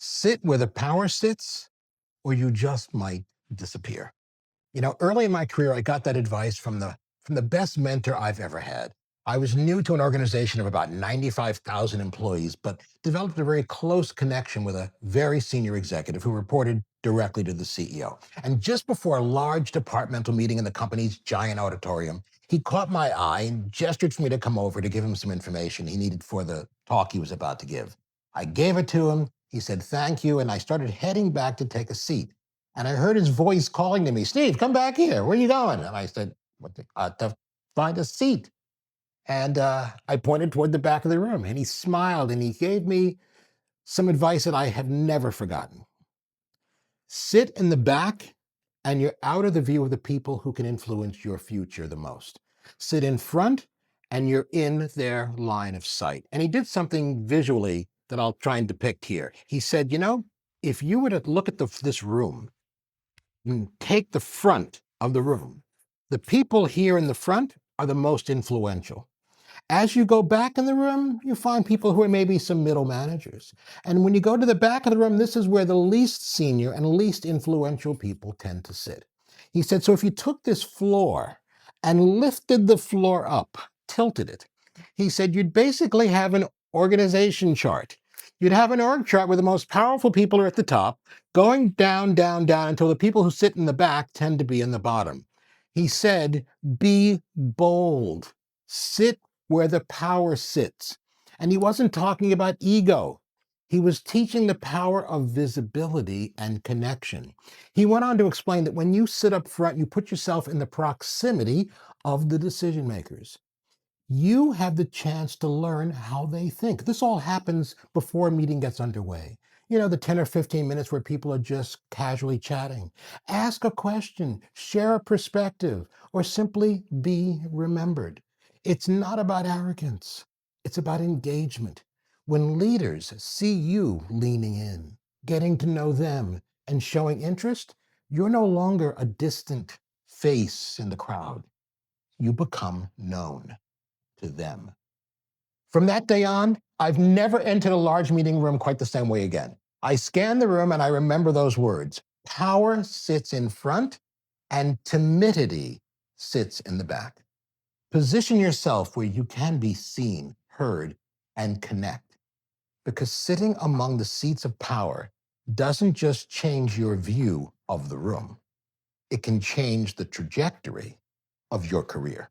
Sit where the power sits, or you just might disappear. Early in my career, I got that advice from the best mentor I've ever had. I was new to an organization of about 95,000 employees, but developed a very close connection with a very senior executive who reported directly to the CEO. And just before a large departmental meeting in the company's giant auditorium, he caught my eye and gestured for me to come over to give him some information he needed for the talk he was about to give. I gave it to him. He said, "Thank you." And I started heading back to take a seat. And I heard his voice calling to me, "Steve, come back here. Where are you going?" And I said, to find a seat." And I pointed toward the back of the room, and he smiled and he gave me some advice that I have never forgotten. Sit in the back, and you're out of the view of the people who can influence your future the most. Sit in front, and you're in their line of sight. And he did something visually that I'll try and depict here. He said, if you were to look at this room, take the front of the room. The people here in the front are the most influential. As you go back in the room, you find people who are maybe some middle managers. And when you go to the back of the room, this is where the least senior and least influential people tend to sit. He said, so if you took this floor and lifted the floor up, tilted it, he said, you'd basically have an organization chart. You'd have an org chart where the most powerful people are at the top, going down, down, down until the people who sit in the back tend to be in the bottom. He said, be bold. Sit where the power sits. And he wasn't talking about ego. He was teaching the power of visibility and connection. He went on to explain that when you sit up front, you put yourself in the proximity of the decision makers. You have the chance to learn how they think. This all happens before a meeting gets underway. The 10 or 15 minutes where people are just casually chatting. Ask a question, share a perspective, or simply be remembered. It's not about arrogance. It's about engagement. When leaders see you leaning in, getting to know them, and showing interest, you're no longer a distant face in the crowd. You become known to them. From that day on, I've never entered a large meeting room quite the same way again. I scan the room and I remember those words. Power sits in front and timidity sits in the back. Position yourself where you can be seen, heard, and connect. Because sitting among the seats of power doesn't just change your view of the room. It can change the trajectory of your career.